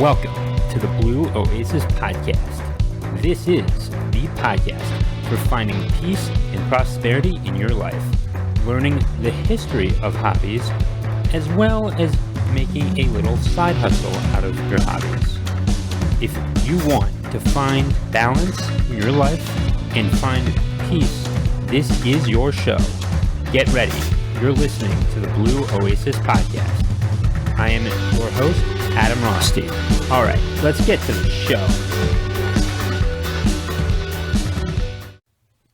Welcome to the Blue Oasis Podcast. This is the podcast for finding peace and prosperity in your life, learning the history of hobbies, as well as making a little side hustle out of your hobbies. If you want to find balance in your life and find peace, this is your show. Get ready. You're listening to the Blue Oasis Podcast. I am your host, Adam Rothstein. All right, let's get to the show.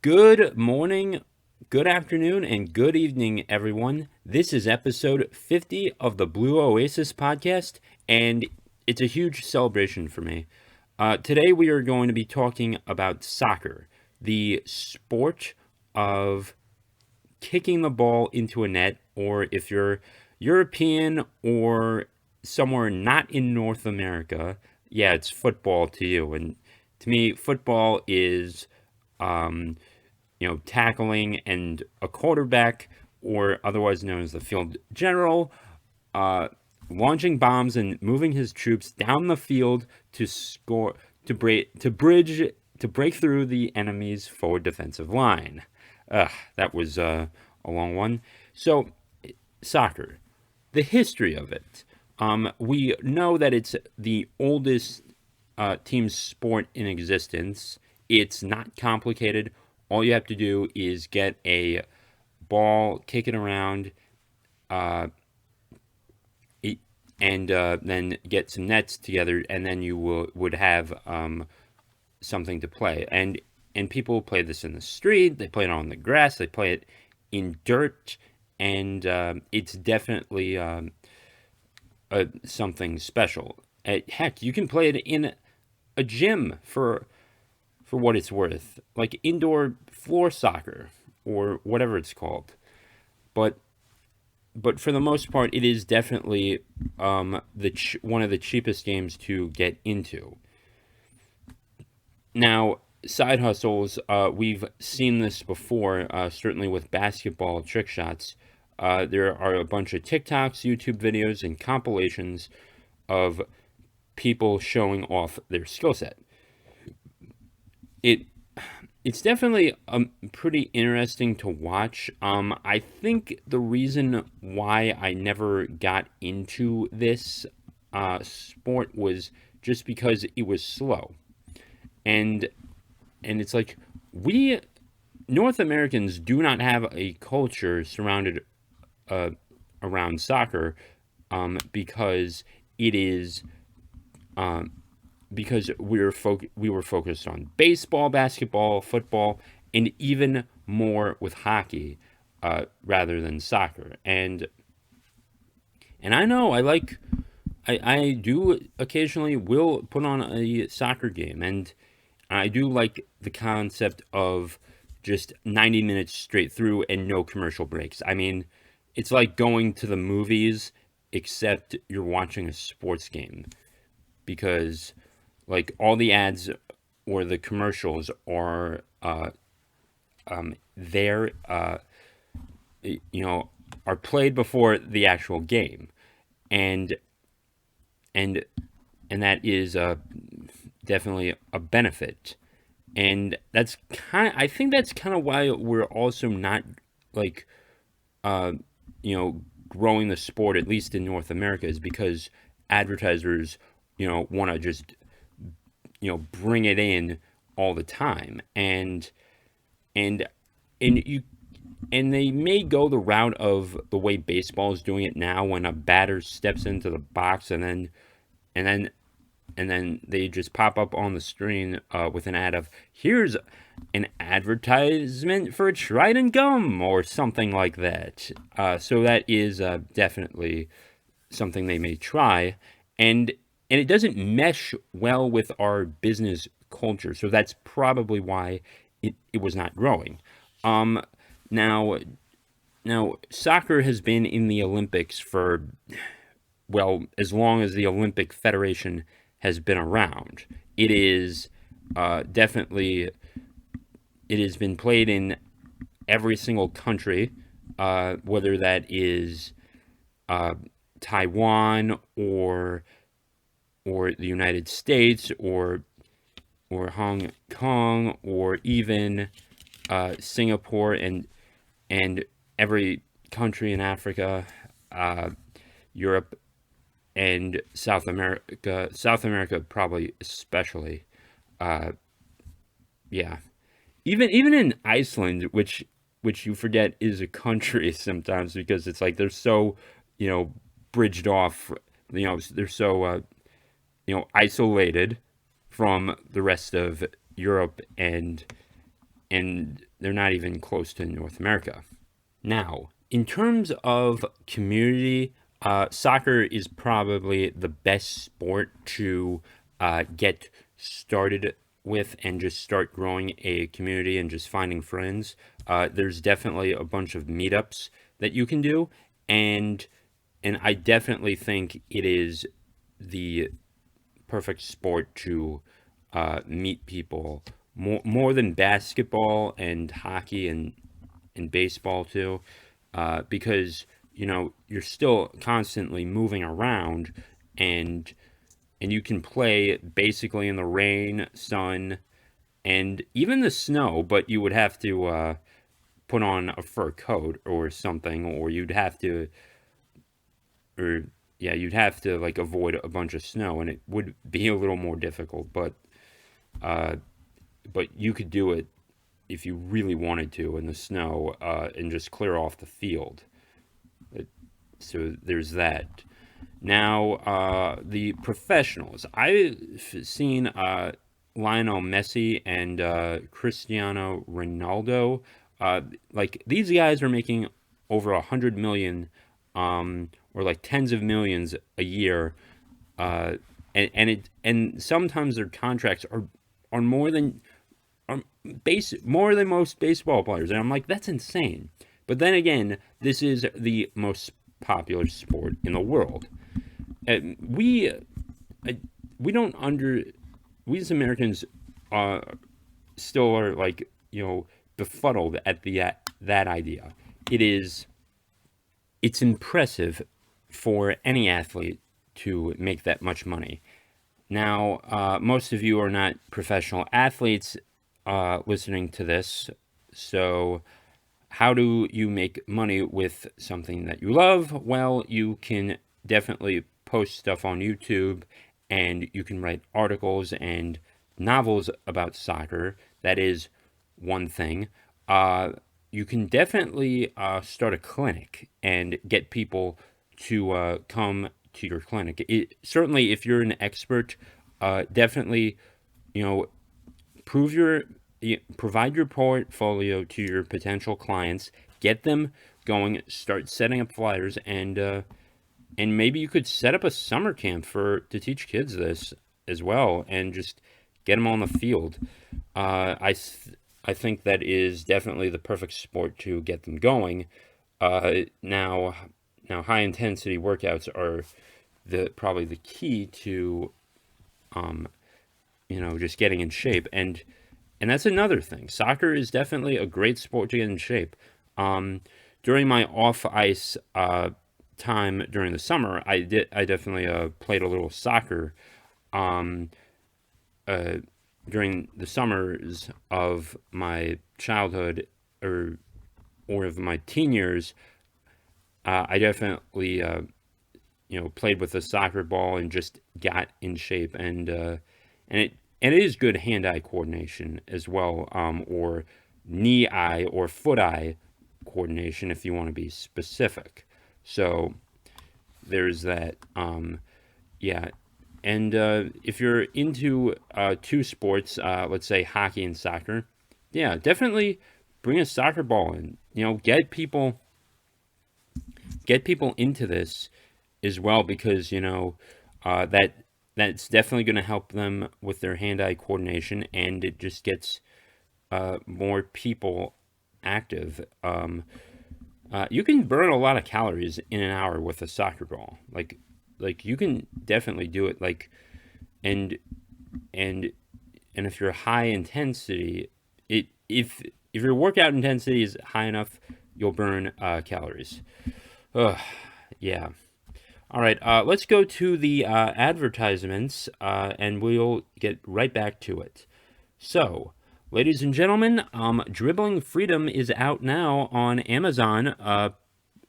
Good morning, good afternoon, and good evening, everyone. This is episode 50 of the Blue Oasis Podcast, and it's a huge celebration for me. Today we are going to be talking about soccer, the sport of kicking the ball into a net, or if you're European or somewhere not in North America, yeah, it's football to you. And to me, football is, tackling and a quarterback, or otherwise known as the field general, launching bombs and moving his troops down the field to score, to break through the enemy's forward defensive line. That was a long one. So, soccer, the history of it. We know that it's the oldest team sport in existence. It's not complicated. All you have to do is get a ball, kick it around, and then get some nets together, and then you would have something to play. And people play this in the street. They play it on the grass. They play it in dirt, and it's definitely something special. Heck, you can play it in a gym for what it's worth, like indoor floor soccer or whatever it's called. But for the most part, it is definitely one of the cheapest games to get into. Now, side hustles, we've seen this before, certainly with basketball trick shots. There are a bunch of TikToks, YouTube videos, and compilations of people showing off their skill set. It's definitely pretty interesting to watch. I think the reason why I never got into this sport was just because it was slow. And it's like, we North Americans do not have a culture surrounded around soccer, because it is because we were focused on baseball, basketball, football, and even more with hockey rather than soccer. And I know I do occasionally will put on a soccer game, and I do like the concept of just 90 minutes straight through and no commercial breaks. I mean, it's like going to the movies, except you're watching a sports game, because like all the ads or the commercials are there, are played before the actual game, and that is definitely a benefit. And I think that's kind of why we're also not like growing the sport, at least in North America, is because advertisers want to just bring it in all the time, and they may go the route of the way baseball is doing it now, when a batter steps into the box and then they just pop up on the screen with an ad of, here's an advertisement for Trident gum or something like that. So that is definitely something they may try, and it doesn't mesh well with our business culture. So that's probably why it was not growing. Now soccer has been in the Olympics for, well, as long as the Olympic Federation has been around. It is definitely, it has been played in every single country, whether that is Taiwan or or the United States or Hong Kong or even Singapore and every country in Africa, uh, Europe, and South America. South America probably especially. Uh, yeah, even in Iceland, which you forget is a country sometimes because it's like they're so you know bridged off. They're so isolated from the rest of Europe and they're not even close to North America. Now, in terms of community, soccer is probably the best sport to get started with and just start growing a community and just finding friends. There's definitely a bunch of meetups that you can do, and and I definitely think it is the perfect sport to meet people more than basketball and hockey and baseball too, because you're still constantly moving around and and you can play basically in the rain, sun, and even the snow, but you would have to put on a fur coat or something, or or you'd have to like avoid a bunch of snow, and it would be a little more difficult, uh, but you could do it if you really wanted to in the snow and just clear off the field. So there's that. Now, the professionals. I've seen Lionel Messi and Cristiano Ronaldo. Like these guys are making over 100 million, or like tens of millions a year, uh, and sometimes their contracts are more than most baseball players, and I'm like, that's insane. But then again, this is the most popular sport in the world. And uh, we don't under we as Americans uh, still are like befuddled at that idea. It is it's impressive for any athlete to make that much money. Now, most of you are not professional athletes listening to this, so how do you make money with something that you love? Well, you can definitely post stuff on YouTube and you can write articles and novels about soccer. That is one thing. Uh, you can definitely start a clinic and get people to come to your clinic. Certainly, if you're an expert, definitely, you know, prove your provide your portfolio to your potential clients, get them going, start setting up flyers, and maybe you could set up a summer camp for to teach kids this as well, and just get them on the field. I think that is definitely the perfect sport to get them going. Now, high intensity workouts are the probably the key to um, just getting in shape. And that's another thing. Soccer is definitely a great sport to get in shape. Um, During my off ice time during the summer, I definitely played a little soccer. Um, uh, During the summers of my childhood or of my teen years, I definitely played with a soccer ball and just got in shape, and it is good hand-eye coordination as well, or knee-eye or foot-eye coordination if you want to be specific. So there's that. Yeah, and if you're into two sports, let's say hockey and soccer, yeah, definitely bring a soccer ball in. Get people into this as well because that's definitely going to help them with their hand-eye coordination, and it just gets more people active. You can burn a lot of calories in an hour with a soccer ball. Like you can definitely do it. And and and if you're high intensity, if your workout intensity is high enough, you'll burn calories. Ugh, yeah. All right, let's go to the advertisements, and we'll get right back to it. So, ladies and gentlemen, Dribbling Freedom is out now on Amazon,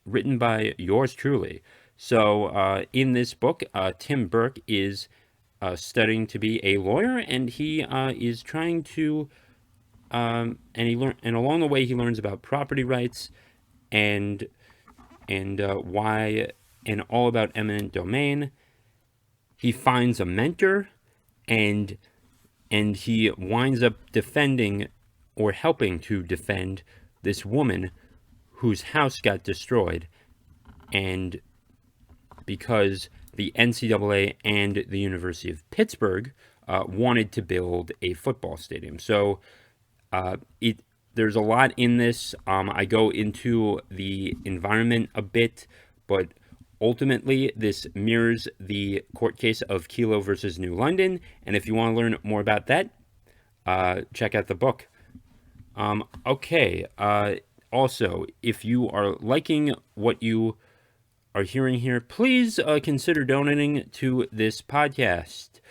written by yours truly. So, in this book, Tim Burke is studying to be a lawyer, and he is trying to, and along the way, he learns about property rights and why, and all about eminent domain. He finds a mentor, and he winds up defending or helping to defend this woman whose house got destroyed, and because the NCAA and the University of Pittsburgh wanted to build a football stadium. So it there's a lot in this. I go into the environment a bit, but ultimately this mirrors the court case of Kelo versus New London. And if you want to learn more about that, check out the book. Okay. Also, if you are liking what you are hearing here, please consider donating to this podcast.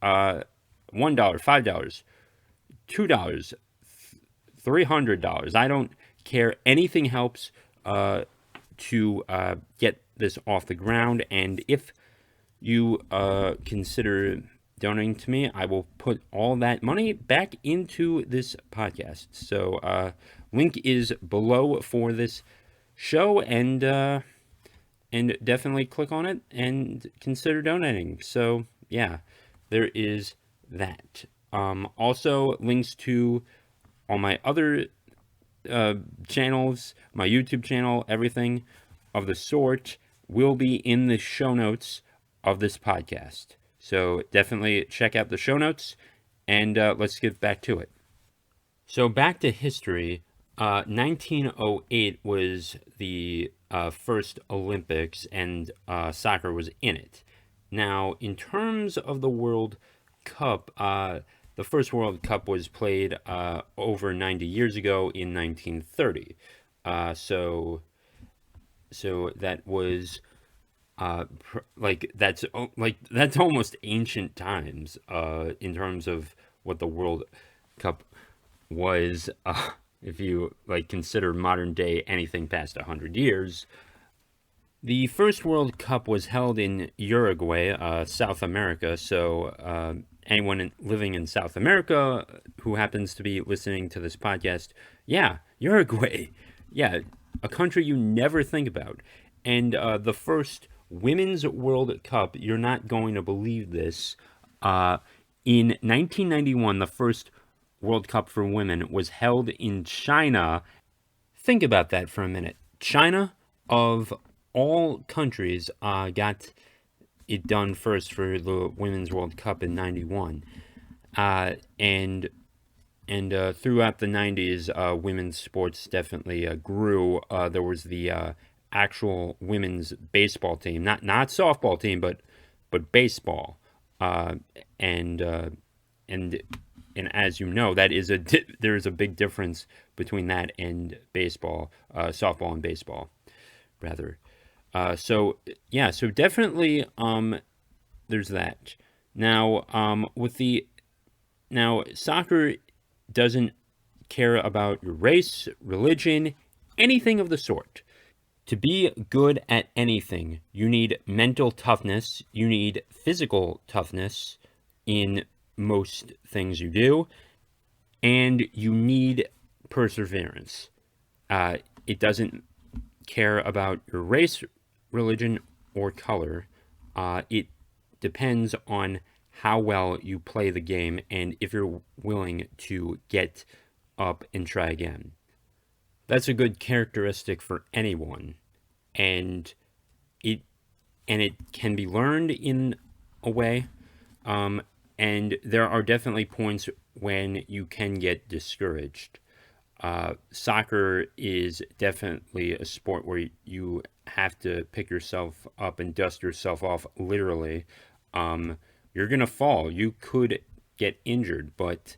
$1, $5, $2, $300. I don't care. Anything helps to get this off the ground. And if you consider donating to me, I will put all that money back into this podcast. So link is below for this show, and definitely click on it and consider donating. So yeah, there is that. Also, links to all my other channels, my YouTube channel, everything of the sort will be in the show notes of this podcast. So definitely check out the show notes, and let's get back to it. So back to history. 1908 was the first Olympics, and soccer was in it. Now, in terms of the World Cup, the first World Cup was played over 90 years ago in 1930. So that was that's almost ancient times in terms of what the World Cup was. If you consider modern day anything past 100 years. The first World Cup was held in Uruguay, South America. So anyone living in South America who happens to be listening to this podcast, yeah, Uruguay, yeah, a country you never think about. And the first Women's World Cup, you're not going to believe this, in 1991, the first World Cup for women was held in China. Think about that for a minute. China, of all countries, got it done first for the Women's World Cup in 91. And throughout the 90s, women's sports definitely grew. There was the actual women's baseball team, not softball team, but baseball. And as you know, there is a big difference between that and baseball, softball and baseball, rather. So definitely, there's that. Now, soccer doesn't care about your race, religion, anything of the sort. To be good at anything, you need mental toughness, you need physical toughness in most things you do, and you need perseverance. It doesn't care about your race, religion, or color. It depends on how well you play the game and if you're willing to get up and try again. That's a good characteristic for anyone, and it can be learned in a way. And there are definitely points when you can get discouraged. Soccer is definitely a sport where you have to pick yourself up and dust yourself off, literally. You're going to fall. You could get injured, but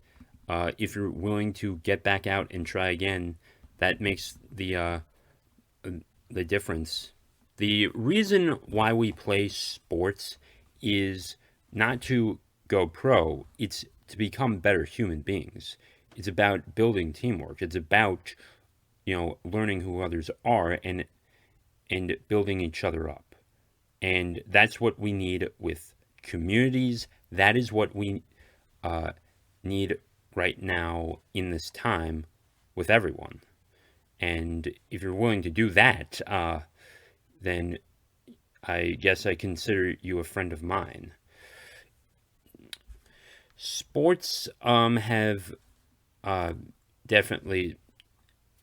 if you're willing to get back out and try again, that makes the difference. The reason why we play sports is not to go pro, it's to become better human beings. It's about building teamwork. It's about, learning who others are and building each other up. And that's what we need with communities. That is what we uh, need right now in this time with everyone. And if you're willing to do that, then I guess I consider you a friend of mine. Sports have uh, definitely,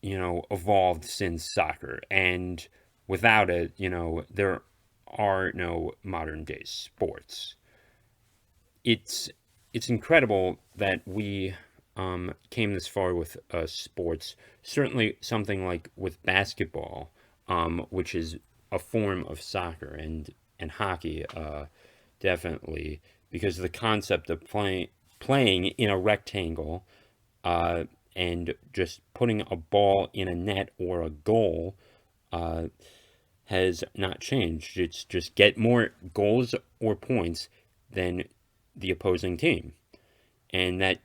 evolved since soccer, and without it, there are no modern day sports. It's it's incredible that we came this far with sports. Certainly, something like with basketball, which is a form of soccer, and hockey, definitely, because the concept of playing in a rectangle uh, and just putting a ball in a net or a goal uh, has not changed. It's just get more goals or points than the opposing team, and that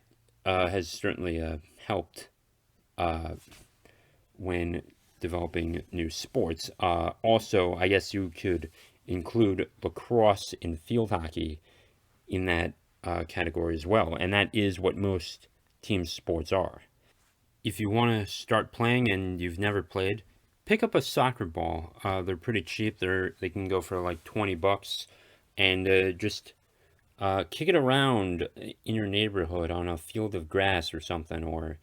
has certainly helped uh, when developing new sports. Also, I guess you could include lacrosse and field hockey in that category as well, and that is what most team sports are. If you want to start playing and you've never played, pick up a soccer ball. They're pretty cheap. They can go for like $20, and just kick it around in your neighborhood on a field of grass or something, or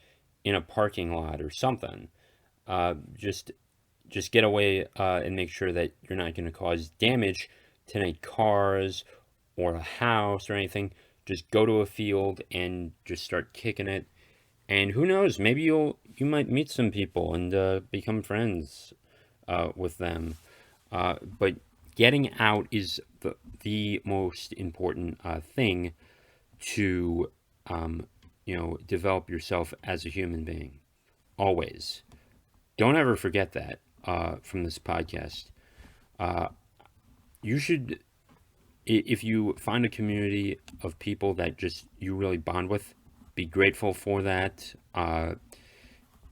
in a parking lot or something. Just get away and make sure that you're not going to cause damage to any cars or a house or anything. Just go to a field and just start kicking it. And who knows? Maybe you might meet some people and become friends with them. But getting out is the most important thing to develop yourself as a human being. Always. Don't ever forget that from this podcast. Uh, you should, if you find a community of people that just you really bond with, be grateful for that.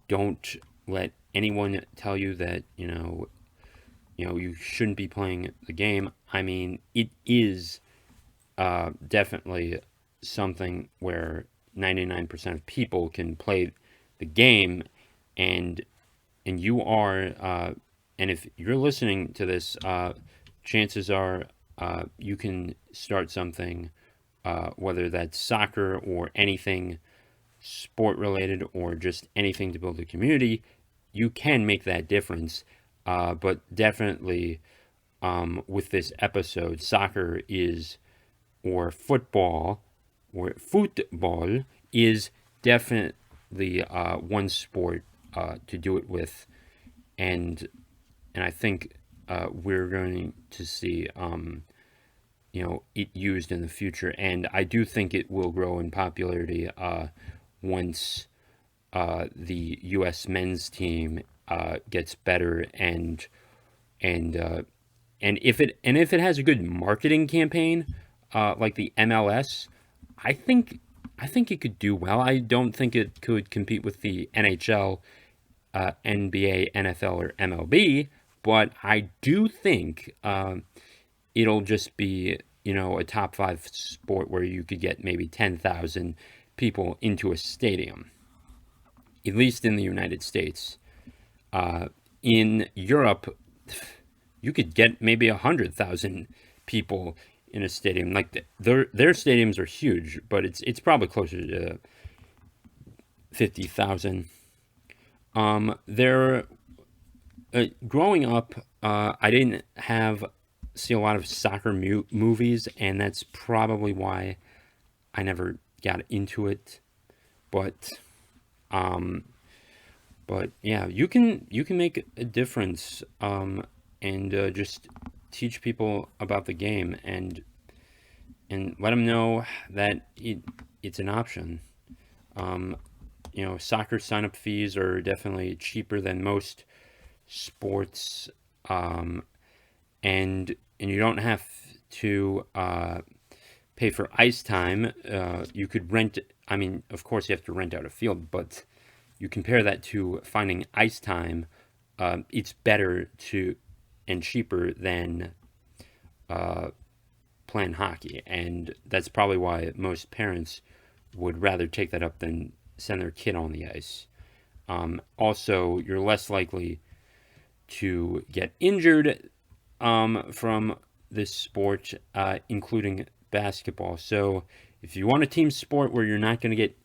Don't let anyone tell you that you shouldn't be playing the game. I mean, it is definitely something where 99% of people can play the game, and you are, and if you're listening to this, chances are you can start something, whether that's soccer or anything sport related or just anything to build a community. You can make that difference. But definitely, with this episode, soccer is, or football is definitely one sport to do it with, and I think we're going to see it used in the future, and I do think it will grow in popularity once the U.S. men's team gets better, and if it has a good marketing campaign like the MLS, I think it could do well. I don't think it could compete with the NHL, NBA, NFL, or MLB, but I do think it'll just be a top five sport where you could get maybe 10,000 people into a stadium, at least in the United States. In Europe, you could get maybe 100,000 people in a stadium. Like their stadiums are huge, but it's probably closer to 50,000. They're growing up. I didn't see a lot of soccer movies, and that's probably why I never got into it. But yeah, you can make a difference, and just teach people about the game, and let them know that it's an option. Um, Soccer sign-up fees are definitely cheaper than most sports. Um, and you don't have to pay for ice time. You could rent. I mean, of course, you have to rent out a field, but you compare that to finding ice time. It's better to and cheaper than playing hockey, and that's probably why most parents would rather take that up than send their kid on the ice. Also, you're less likely to get injured from this sport, including basketball. So, if you want a team sport where you're not going to get,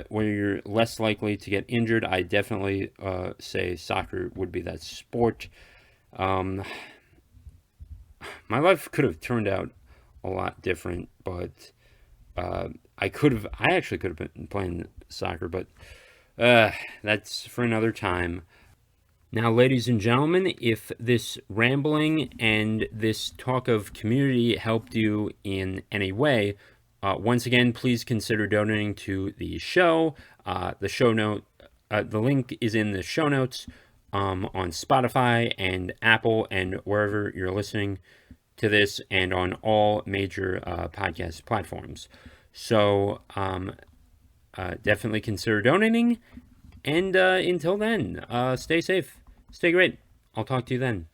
where you're less likely to get injured, I definitely say soccer would be that sport. Um, my life could have turned out a lot different, but I actually could have been playing soccer, but that's for another time. Now, ladies and gentlemen, if this rambling and this talk of community helped you in any way, once again, please consider donating to the show. The link is in the show notes on Spotify and Apple and wherever you're listening to this, and on all major podcast platforms. So definitely consider donating. And until then, stay safe, stay great. I'll talk to you then.